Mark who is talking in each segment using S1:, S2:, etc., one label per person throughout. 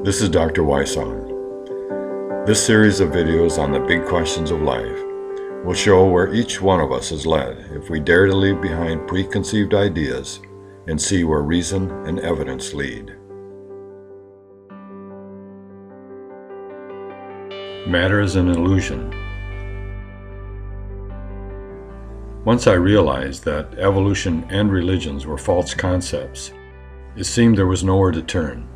S1: This is Dr. Wysong. This series of videos on the big questions of life will show where each one of us is led if we dare to leave behind preconceived ideas and see where reason and evidence lead. Matter is an illusion. Once I realized that evolution and religions were false concepts, it seemed there was nowhere to turn.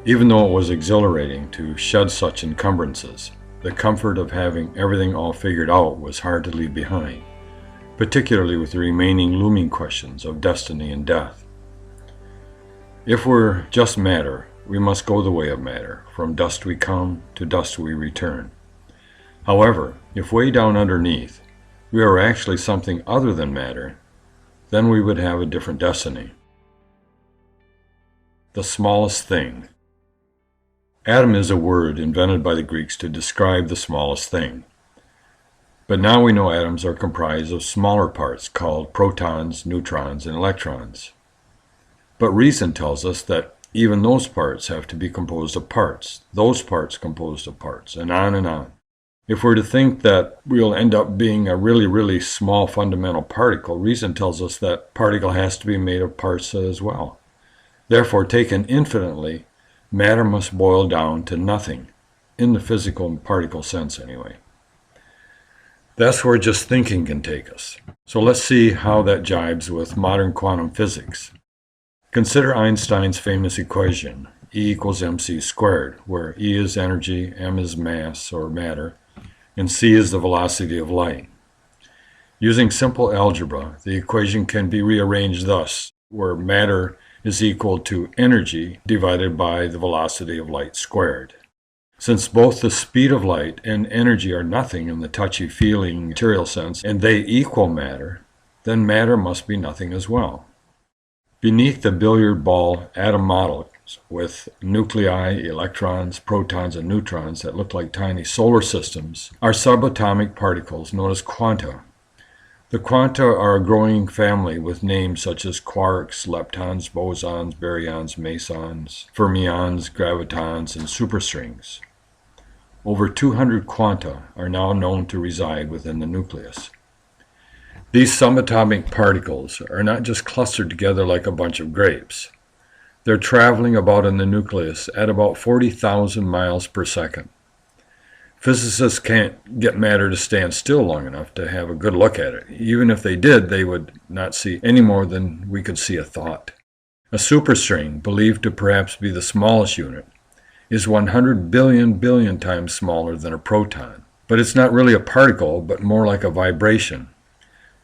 S1: Even though it was exhilarating to shed such encumbrances, the comfort of having everything all figured out was hard to leave behind, particularly with the remaining looming questions of destiny and death. If we're just matter, we must go the way of matter. From dust we come, to dust we return. However, if way down underneath we are actually something other than matter, then we would have a different destiny. The smallest thing. Atom is a word invented by the Greeks to describe the smallest thing. But now we know atoms are comprised of smaller parts called protons, neutrons, and electrons. But reason tells us that even those parts have to be composed of parts, those parts composed of parts, and on and on. If we're to think that we'll end up being a really small fundamental particle, reason tells us that particle has to be made of parts as well. Therefore, taken infinitely, matter must boil down to nothing, in the physical particle sense anyway. That's where just thinking can take us. So let's see how that jibes with modern quantum physics. Consider Einstein's famous equation, E equals mc squared, where E is energy, m is mass or matter, and c is the velocity of light. Using simple algebra, the equation can be rearranged thus, where matter is equal to energy divided by the velocity of light squared. Since both the speed of light and energy are nothing in the touchy-feeling material sense, and they equal matter, then matter must be nothing as well. Beneath the billiard ball atom models with nuclei, electrons, protons, and neutrons that look like tiny solar systems are subatomic particles known as quanta. The quanta are a growing family with names such as quarks, leptons, bosons, baryons, mesons, fermions, gravitons, and superstrings. Over 200 quanta are now known to reside within the nucleus. These subatomic particles are not just clustered together like a bunch of grapes. They're traveling about in the nucleus at about 40,000 miles per second. Physicists can't get matter to stand still long enough to have a good look at it. Even if they did, they would not see any more than we could see a thought. A superstring, believed to perhaps be the smallest unit, is 100 billion times smaller than a proton. But it's not really a particle, but more like a vibration.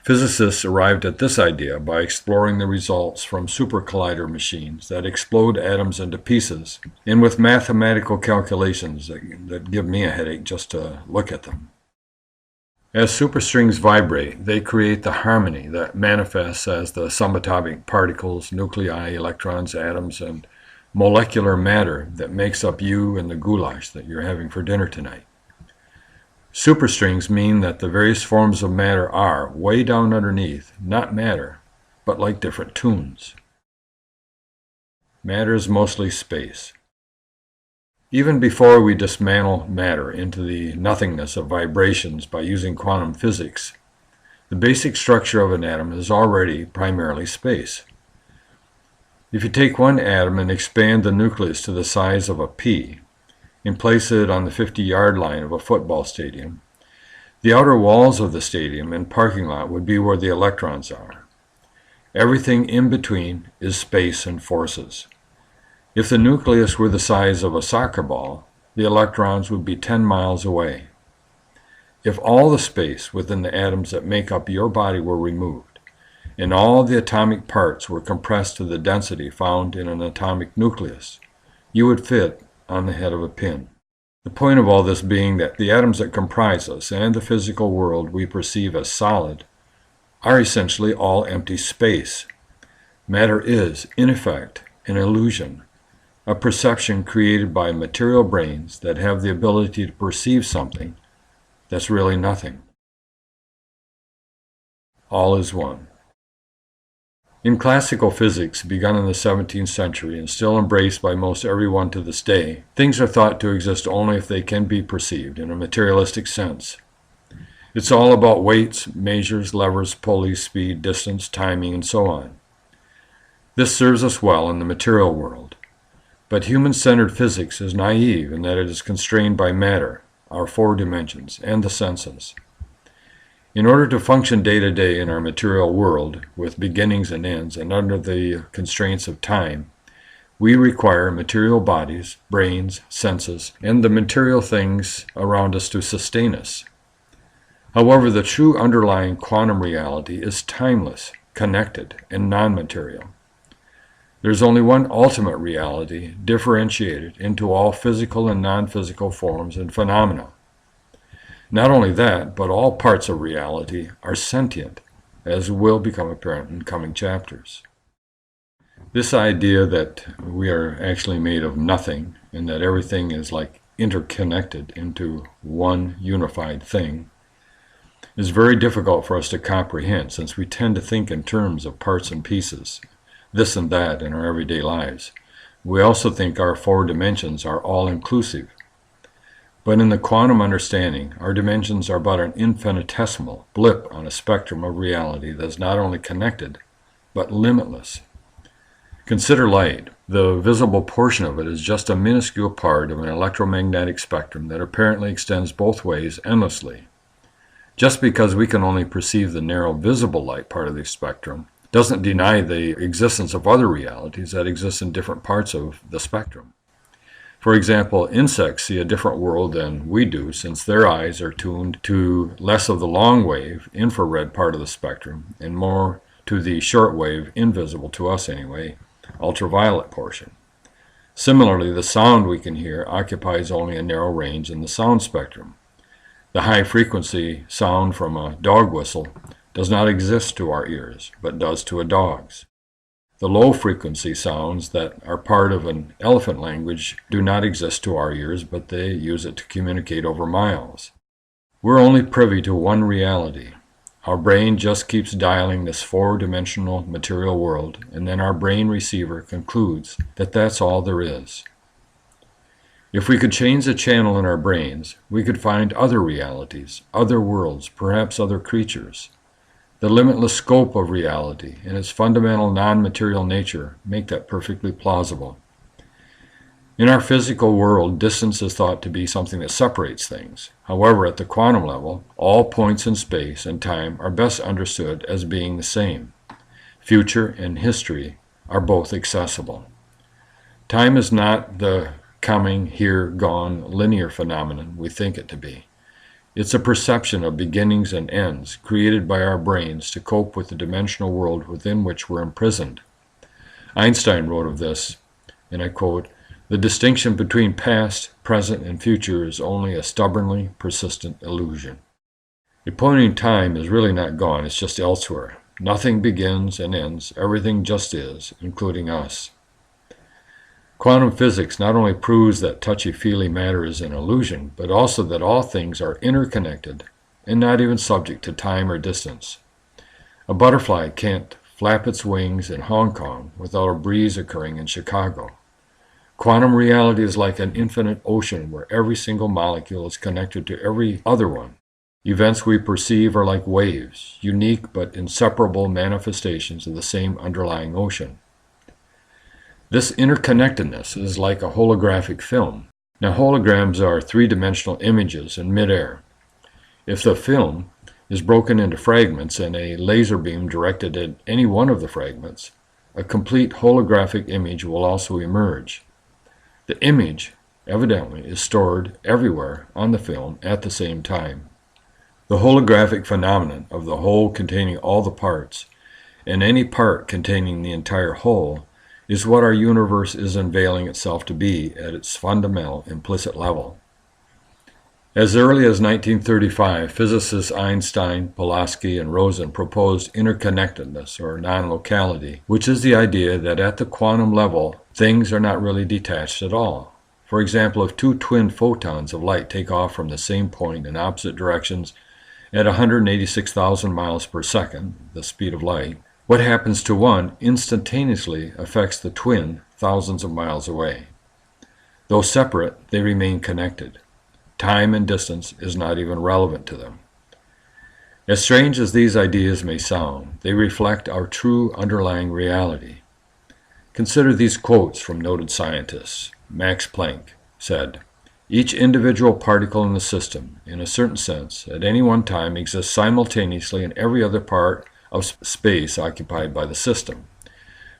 S1: Physicists arrived at this idea by exploring the results from supercollider machines that explode atoms into pieces, and with mathematical calculations that give me a headache just to look at them. As superstrings vibrate, they create the harmony that manifests as the subatomic particles, nuclei, electrons, atoms, and molecular matter that makes up you and the goulash that you're having for dinner tonight. Superstrings mean that the various forms of matter are, way down underneath, not matter, but like different tunes. Matter is mostly space. Even before we dismantle matter into the nothingness of vibrations by using quantum physics, the basic structure of an atom is already primarily space. If you take one atom and expand the nucleus to the size of a pea, and place it on the 50-yard line of a football stadium, the outer walls of the stadium and parking lot would be where the electrons are. Everything in between is space and forces. If the nucleus were the size of a soccer ball, the electrons would be 10 miles away. If all the space within the atoms that make up your body were removed, and all the atomic parts were compressed to the density found in an atomic nucleus, you would fit on the head of a pin. The point of all this being that the atoms that comprise us and the physical world we perceive as solid are essentially all empty space. Matter is, in effect, an illusion, a perception created by material brains that have the ability to perceive something that's really nothing. All is one. In classical physics, begun in the 17th century and still embraced by most everyone to this day, things are thought to exist only if they can be perceived in a materialistic sense. It's all about weights, measures, levers, pulleys, speed, distance, timing, and so on. This serves us well in the material world. But human-centered physics is naive in that it is constrained by matter, our four dimensions, and the senses. In order to function day to day in our material world, with beginnings and ends, and under the constraints of time, we require material bodies, brains, senses, and the material things around us to sustain us. However, the true underlying quantum reality is timeless, connected, and non-material. There's only one ultimate reality, differentiated into all physical and non-physical forms and phenomena. Not only that, but all parts of reality are sentient, as will become apparent in coming chapters. This idea that we are actually made of nothing and that everything is like interconnected into one unified thing is very difficult for us to comprehend, since we tend to think in terms of parts and pieces, this and that in our everyday lives. We also think our four dimensions are all-inclusive. But in the quantum understanding, our dimensions are but an infinitesimal blip on a spectrum of reality that is not only connected, but limitless. Consider light. The visible portion of it is just a minuscule part of an electromagnetic spectrum that apparently extends both ways endlessly. Just because we can only perceive the narrow visible light part of the spectrum doesn't deny the existence of other realities that exist in different parts of the spectrum. For example, insects see a different world than we do, since their eyes are tuned to less of the long wave, infrared part of the spectrum, and more to the short wave, invisible to us anyway, ultraviolet portion. Similarly, the sound we can hear occupies only a narrow range in the sound spectrum. The high-frequency sound from a dog whistle does not exist to our ears, but does to a dog's. The low-frequency sounds that are part of an elephant language do not exist to our ears, but they use it to communicate over miles. We're only privy to one reality. Our brain just keeps dialing this four-dimensional material world, and then our brain receiver concludes that that's all there is. If we could change the channel in our brains, we could find other realities, other worlds, perhaps other creatures. The limitless scope of reality and its fundamental non-material nature make that perfectly plausible. In our physical world, distance is thought to be something that separates things. However, at the quantum level, all points in space and time are best understood as being the same. Future and history are both accessible. Time is not the coming, here, gone, linear phenomenon we think it to be. It's a perception of beginnings and ends created by our brains to cope with the dimensional world within which we're imprisoned. Einstein wrote of this, and I quote, "The distinction between past, present, and future is only a stubbornly persistent illusion." A point in time is really not gone, it's just elsewhere. Nothing begins and ends, everything just is, including us. Quantum physics not only proves that touchy-feely matter is an illusion, but also that all things are interconnected and not even subject to time or distance. A butterfly can't flap its wings in Hong Kong without a breeze occurring in Chicago. Quantum reality is like an infinite ocean where every single molecule is connected to every other one. Events we perceive are like waves, unique but inseparable manifestations of the same underlying ocean. This interconnectedness is like a holographic film. Now, holograms are three-dimensional images in midair. If the film is broken into fragments and a laser beam directed at any one of the fragments, a complete holographic image will also emerge. The image, evidently, is stored everywhere on the film at the same time. The holographic phenomenon of the whole containing all the parts, and any part containing the entire whole, is what our universe is unveiling itself to be at its fundamental implicit level. As early as 1935, physicists Einstein, Pulaski, and Rosen proposed interconnectedness, or non-locality, which is the idea that at the quantum level, things are not really detached at all. For example, if two twin photons of light take off from the same point in opposite directions at 186,000 miles per second, the speed of light, What happens to one instantaneously affects the twin thousands of miles away. Though separate, they remain connected. Time and distance is not even relevant to them. As strange as these ideas may sound, they reflect our true underlying reality. Consider these quotes from noted scientists. Max Planck said, "Each individual particle in the system, in a certain sense, at any one time exists simultaneously in every other part of space occupied by the system.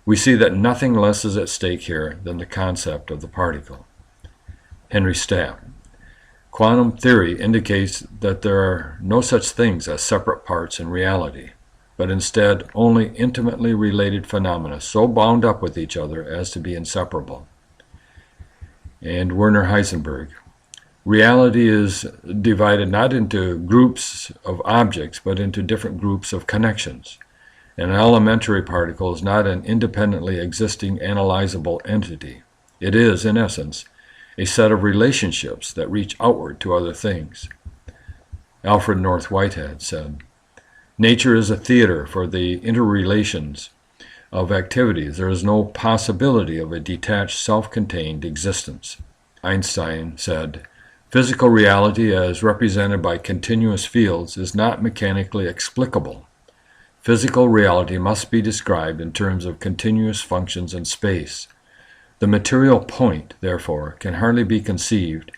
S1: We see that nothing less is at stake here than the concept of the particle." Henry Chap. Quantum theory indicates that there are no such things as separate parts in reality, but instead only intimately related phenomena so bound up with each other as to be inseparable. And Werner Heisenberg, reality is divided not into groups of objects, but into different groups of connections. An elementary particle is not an independently existing analyzable entity. It is, in essence, a set of relationships that reach outward to other things. Alfred North Whitehead said, "Nature is a theater for the interrelations of activities. There is no possibility of a detached, self-contained existence." Einstein said, "Physical reality as represented by continuous fields is not mechanically explicable. Physical reality must be described in terms of continuous functions in space. The material point, therefore, can hardly be conceived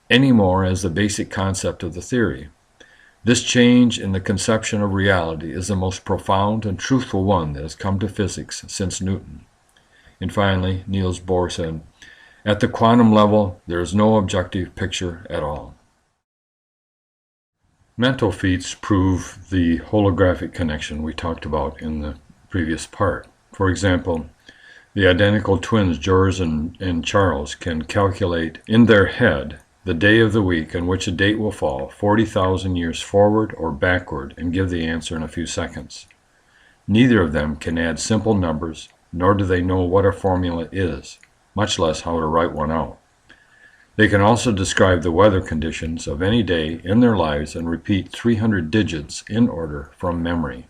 S1: any more as the basic concept of the theory. This change in the conception of reality is the most profound and truthful one that has come to physics since Newton." And finally, Niels Bohr said, "At the quantum level, there is no objective picture at all." Mental feats prove the holographic connection we talked about in the previous part. For example, the identical twins George and Charles can calculate in their head the day of the week on which a date will fall 40,000 years forward or backward and give the answer in a few seconds. Neither of them can add simple numbers, nor do they know what a formula is, much less how to write one out. They can also describe the weather conditions of any day in their lives and repeat 300 digits in order from memory.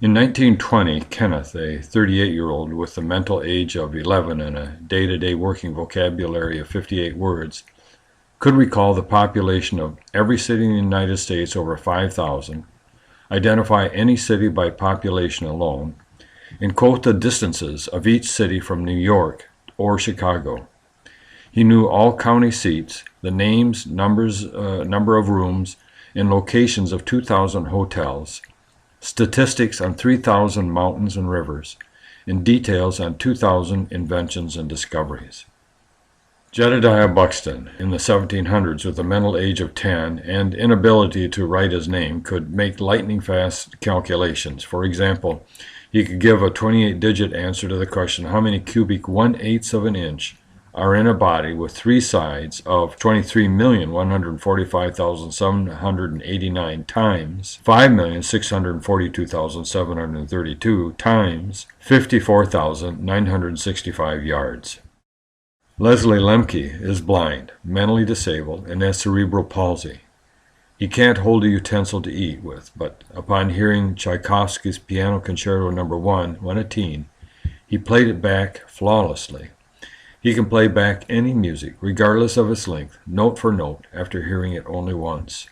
S1: In 1920, Kenneth, a 38-year-old with the mental age of 11 and a day-to-day working vocabulary of 58 words, could recall the population of every city in the United States over 5,000, identify any city by population alone, and quote the distances of each city from New York or Chicago. He knew all county seats, the names, number of rooms, and locations of 2,000 hotels, statistics on 3,000 mountains and rivers, and details on 2,000 inventions and discoveries. Jedediah Buxton, in the 1700s, with a mental age of 10 and inability to write his name, could make lightning-fast calculations. For example, he could give a 28-digit answer to the question, how many cubic 1/8 of an inch are in a body with three sides of 23,145,789 times 5,642,732 times 54,965 yards. Leslie Lemke is blind, mentally disabled, and has cerebral palsy. He can't hold a utensil to eat with, but upon hearing Tchaikovsky's Piano Concerto No. 1 when a teen, he played it back flawlessly. He can play back any music, regardless of its length, note for note, after hearing it only once.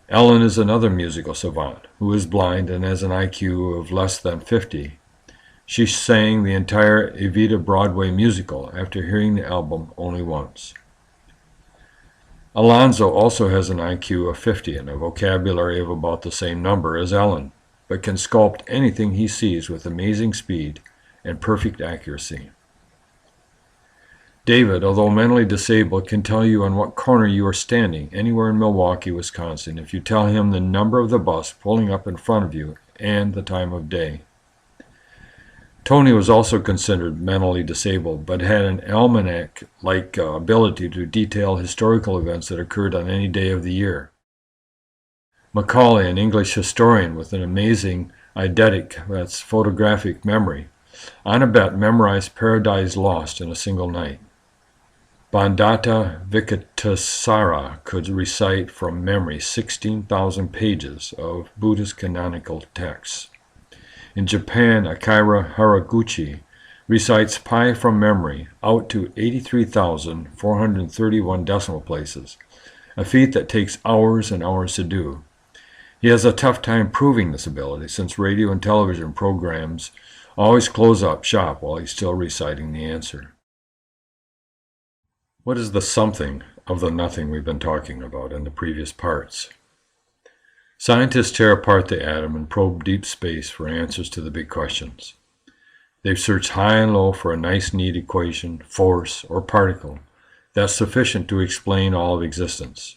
S1: Ellen is another musical savant who is blind and has an IQ of less than 50. She sang the entire Evita Broadway musical after hearing the album only once. Alonzo also has an IQ of 50 and a vocabulary of about the same number as Ellen, but can sculpt anything he sees with amazing speed and perfect accuracy. David, although mentally disabled, can tell you on what corner you are standing anywhere in Milwaukee, Wisconsin, if you tell him the number of the bus pulling up in front of you and the time of day. Tony was also considered mentally disabled, but had an almanac-like ability to detail historical events that occurred on any day of the year. Macaulay, an English historian with an amazing eidetic, that's photographic memory, on a bet memorized Paradise Lost in a single night. Bandata Venkateswara could recite from memory 16,000 pages of Buddhist canonical texts. In Japan, Akira Haraguchi recites pi from memory out to 83,431 decimal places, a feat that takes hours and hours to do. He has a tough time proving this ability since radio and television programs always close up shop while he's still reciting the answer. What is the something of the nothing we've been talking about in the previous parts? Scientists tear apart the atom and probe deep space for answers to the big questions. They've searched high and low for a nice, neat equation, force, or particle that's sufficient to explain all of existence.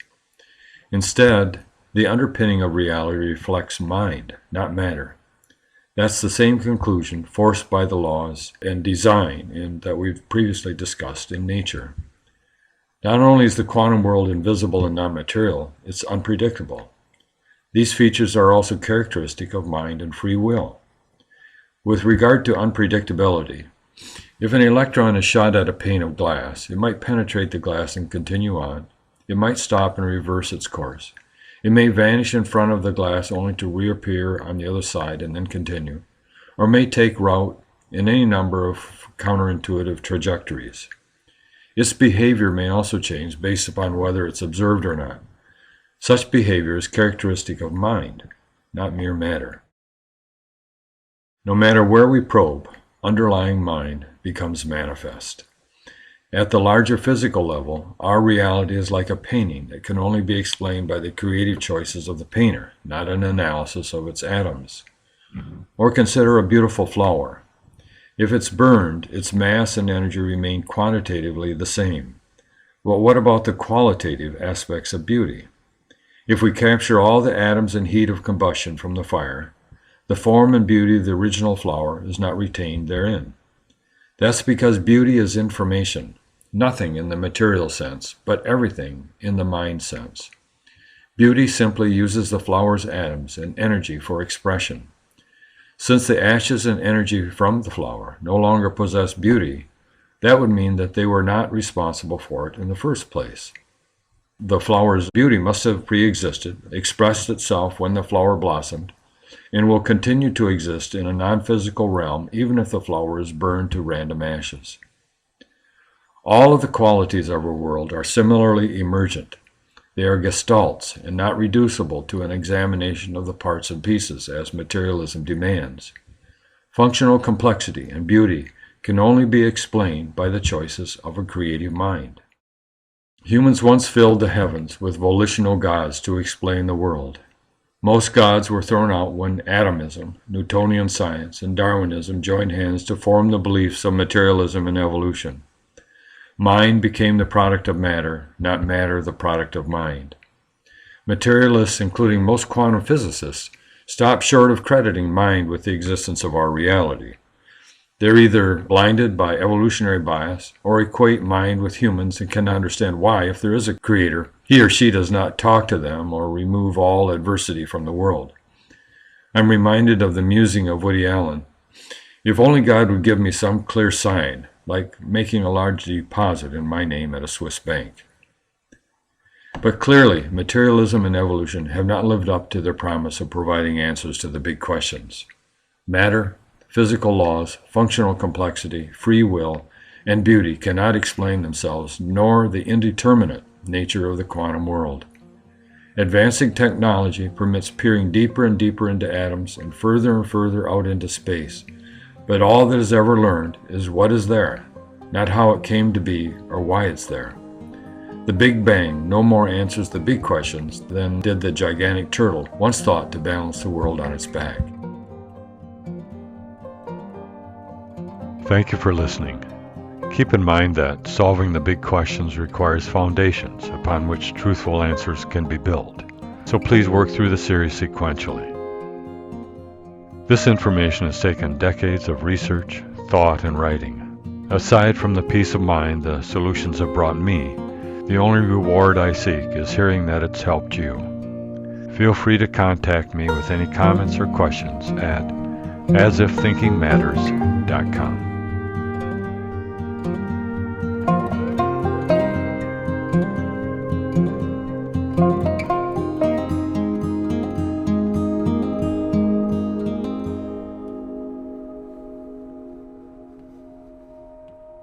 S1: Instead, the underpinning of reality reflects mind, not matter. That's the same conclusion forced by the laws and design that we've previously discussed in nature. Not only is the quantum world invisible and non-material, it's unpredictable. These features are also characteristic of mind and free will. With regard to unpredictability, if an electron is shot at a pane of glass, it might penetrate the glass and continue on. It might stop and reverse its course. It may vanish in front of the glass only to reappear on the other side and then continue, or may take route in any number of counterintuitive trajectories. Its behavior may also change based upon whether it's observed or not. Such behavior is characteristic of mind, not mere matter. No matter where we probe, underlying mind becomes manifest. At the larger physical level, our reality is like a painting that can only be explained by the creative choices of the painter, not an analysis of its atoms. Or consider a beautiful flower. If it's burned, its mass and energy remain quantitatively the same. But what about the qualitative aspects of beauty? If we capture all the atoms and heat of combustion from the fire, the form and beauty of the original flower is not retained therein. That's because beauty is information, nothing in the material sense, but everything in the mind sense. Beauty simply uses the flower's atoms and energy for expression. Since the ashes and energy from the flower no longer possess beauty, that would mean that they were not responsible for it in the first place. The flower's beauty must have pre-existed, expressed itself when the flower blossomed, and will continue to exist in a non-physical realm even if the flower is burned to random ashes. All of the qualities of our world are similarly emergent. They are gestalts and not reducible to an examination of the parts and pieces as materialism demands. Functional complexity and beauty can only be explained by the choices of a creative mind. Humans once filled the heavens with volitional gods to explain the world. Most gods were thrown out when atomism, Newtonian science, and Darwinism joined hands to form the beliefs of materialism and evolution. Mind became the product of matter, not matter the product of mind. Materialists, including most quantum physicists, stop short of crediting mind with the existence of our reality. They're either blinded by evolutionary bias or equate mind with humans and cannot understand why, if there is a creator, he or she does not talk to them or remove all adversity from the world. I'm reminded of the musing of Woody Allen. If only God would give me some clear sign, like making a large deposit in my name at a Swiss bank. But clearly, materialism and evolution have not lived up to their promise of providing answers to the big questions. Matter, physical laws, functional complexity, free will, and beauty cannot explain themselves, nor the indeterminate nature of the quantum world. Advancing technology permits peering deeper and deeper into atoms and further out into space. But all that is ever learned is what is there, not how it came to be or why it's there. The Big Bang no more answers the big questions than did the gigantic turtle once thought to balance the world on its back.
S2: Thank you for listening. Keep in mind that solving the big questions requires foundations upon which truthful answers can be built. So please work through the series sequentially. This information has taken decades of research, thought, and writing. Aside from the peace of mind the solutions have brought me, the only reward I seek is hearing that it's helped you. Feel free to contact me with any comments or questions at asifThinkingMatters.com.